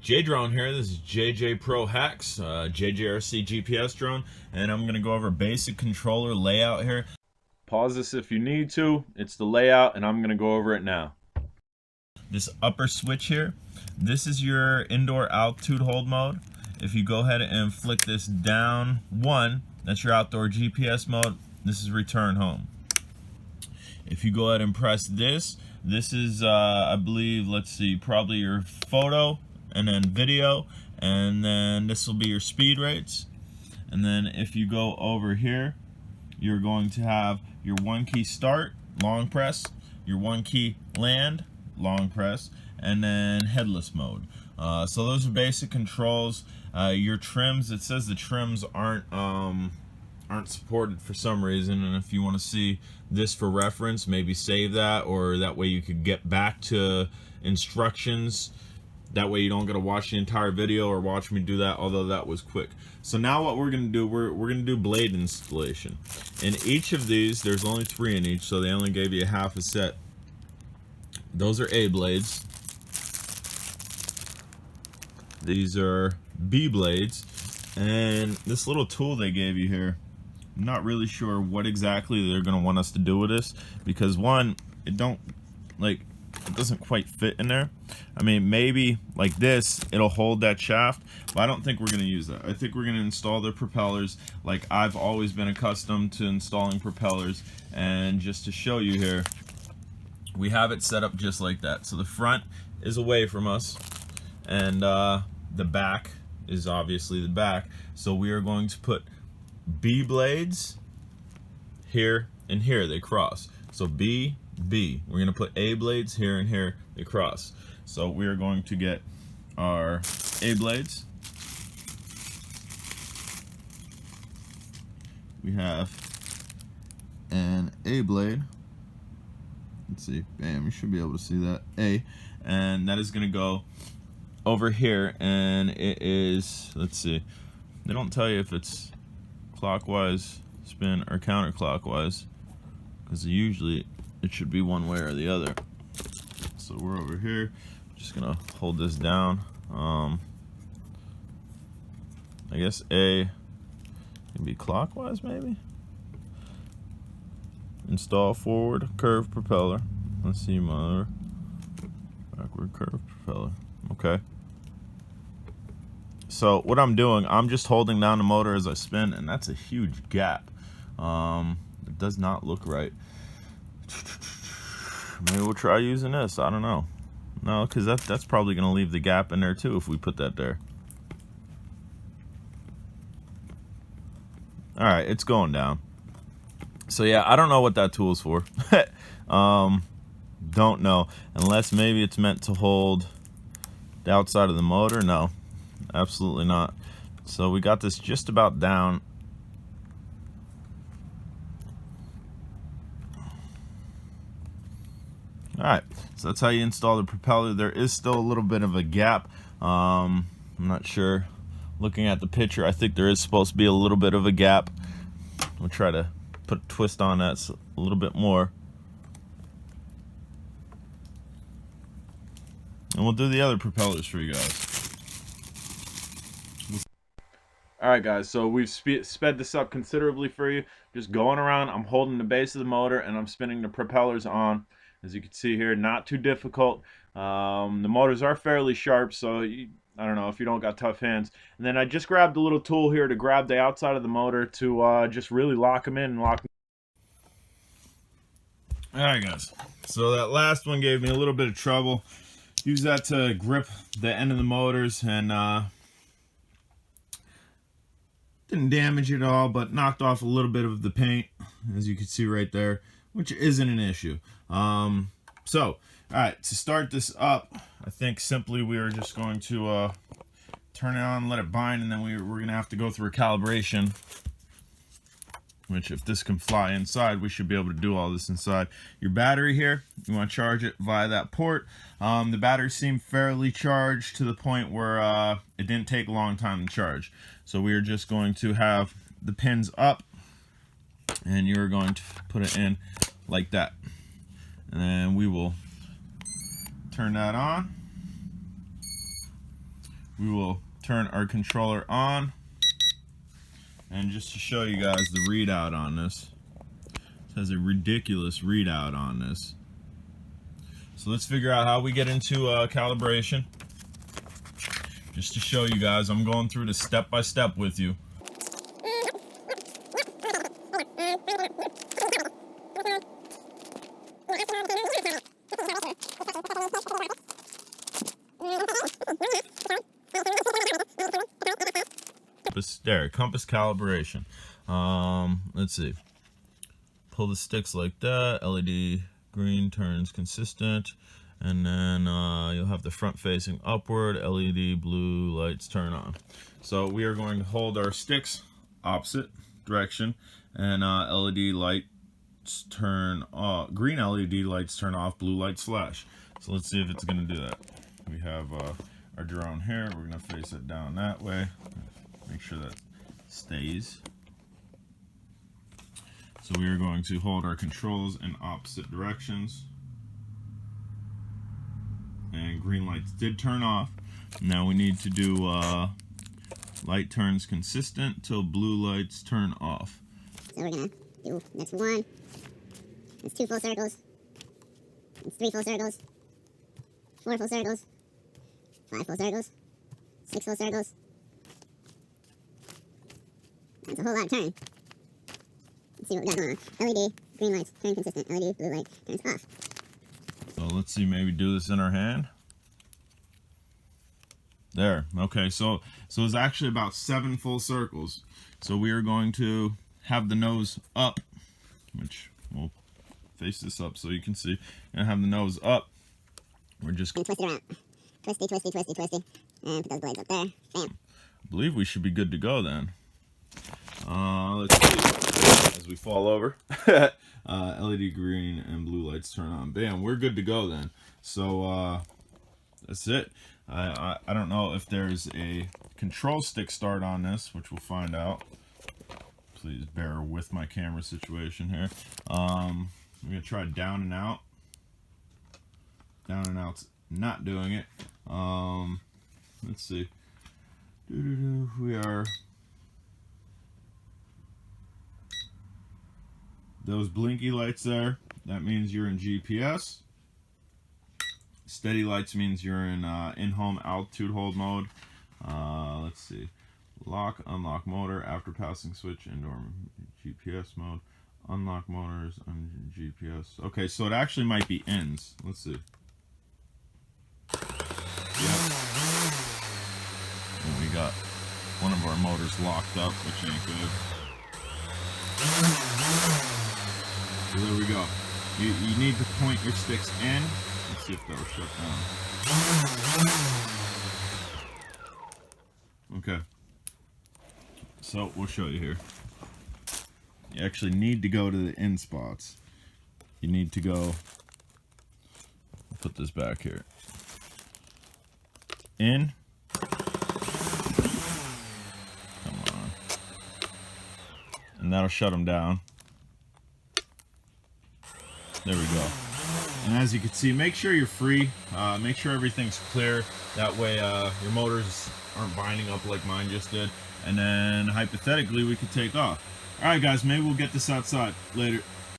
Drone here. This is JJPRO HAX, JJRC GPS drone, and I'm gonna go over basic controller layout here. Pause this if you need to. It's the layout, and I'm gonna go over it now. This upper switch here, this is your indoor altitude hold mode. If you go ahead and flick this down one, that's your outdoor GPS mode. This is return home. If you go ahead and press this, this is I believe, let's see, probably your photo and then video, and then this will be your speed rates. And then if you go over here, you're going to have your one key start, long press, your one key land, long press, and then headless mode. So those are basic controls. Your trims, it says the trims aren't supported for some reason, and if you want to see this for reference, maybe save that, or that way you could get back to instructions. That way you don't gotta watch the entire video or watch me do that, although that was quick. So now what we're gonna do, we're gonna do blade installation. In each of these, there's only 3 in each, so they only gave you half a set. Those are A blades. These are B blades. And this little tool they gave you here, I'm not really sure what exactly they're gonna want us to do with this, because one, it doesn't quite fit in there. I mean, maybe like this, it'll hold that shaft, but I don't think we're gonna use that. I think we're gonna install the propellers like I've always been accustomed to installing propellers. And just to show you here, we have it set up just like that. So the front is away from us, and the back is obviously the back. So we are going to put B blades here and here, they cross. So B, B. We're gonna put A blades here and here, they cross. So we are going to get our A blades. We have an A blade. Let's see, bam, you should be able to see that, A. And that is gonna go over here, and it is, let's see, they don't tell you if it's clockwise spin or counterclockwise, because usually it should be one way or the other. So we're over here, just gonna hold this down. I guess A can be clockwise, maybe. Install forward curved propeller. Let's see, motor. Backward curved propeller. Okay. So what I'm doing, I'm just holding down the motor as I spin, and that's a huge gap. It does not look right. Maybe we'll try using this. I don't know. No, because that's probably going to leave the gap in there too if we put that there. All right, it's going down. So yeah, I don't know what that tool is for. Don't know, unless maybe it's meant to hold the outside of the motor. No, absolutely not. So we got this just about down. Alright, so that's how you install the propeller. There is still a little bit of a gap. I'm not sure. Looking at the picture, I think there is supposed to be a little bit of a gap. We'll try to put a twist on that a little bit more. And we'll do the other propellers for you guys. Alright guys, so we've sped this up considerably for you. Just going around, I'm holding the base of the motor and I'm spinning the propellers on. As you can see here, not too difficult. The motors are fairly sharp, so I don't know if you don't got tough hands. And then I just grabbed a little tool here to grab the outside of the motor to just really lock them in and lock them. Alright guys, so that last one gave me a little bit of trouble. Use that to grip the end of the motors, and didn't damage it at all, but knocked off a little bit of the paint, as you can see right there, which isn't an issue. So, alright, to start this up, I think simply we are just going to turn it on, let it bind, and then we're going to have to go through a calibration, which if this can fly inside, we should be able to do all this inside. Your battery here, you want to charge it via that port. The battery seemed fairly charged to the point where it didn't take a long time to charge. So we are just going to have the pins up, and you're going to put it in like that. And then we will turn that on. we will turn our controller on. And just to show you guys the readout on this, it has a ridiculous readout on this. So let's figure out how we get into calibration. Just to show you guys, I'm going through this step by step with you. There, compass calibration. Let's see. Pull the sticks like that. LED green turns consistent, and then you'll have the front facing upward. LED blue lights turn on. So we are going to hold our sticks opposite direction, and LED lights turn off. Green LED lights turn off. Blue lights flash. So let's see if it's going to do that. We have our drone here. We're going to face it down that way. Make sure that stays. So we are going to hold our controls in opposite directions. And green lights did turn off. Now we need to do light turns consistent till blue lights turn off. So we're gonna do next one. It's 2 full circles. It's 3 full circles. 4 full circles. 5 full circles. 6 full circles. That's a whole lot of turn. Let's see what we got going on. LED, green lights, turn consistent. LED, blue light, turns off. So let's see, maybe do this in our hand. There, okay, so it's actually about 7 full circles. So we are going to have the nose up, which we'll face this up so you can see. And have the nose up. We're just gonna twist it around. Twisty, twisty, twisty, twisty. And put those blades up there. Bam. I believe we should be good to go then. Let's see. As we fall over, LED green and blue lights turn on. Bam, we're good to go then. So that's it. I don't know if there's a control stick start on this, which we'll find out. Please bear with my camera situation here. I'm gonna try down and out. Down and out's not doing it. Let's see. We are. Those blinky lights there, that means you're in GPS. Steady lights means you're in in-home altitude hold mode. Let's see. Lock, unlock motor after passing switch, indoor GPS mode. Unlock motors on GPS. Okay, so it actually might be ends. Let's see. Yep. And we got one of our motors locked up, which ain't good. So there we go. You need to point your sticks in. Let's see if that'll shut down. Okay. So we'll show you here. You actually need to go to the in spots. You need to go. I'll put this back here. In. Come on. And that'll shut them down. There we go. And as you can see, make sure you're free. Make sure everything's clear. That way your motors aren't binding up like mine just did. And then hypothetically, we could take off. All right, guys, maybe we'll get this outside later.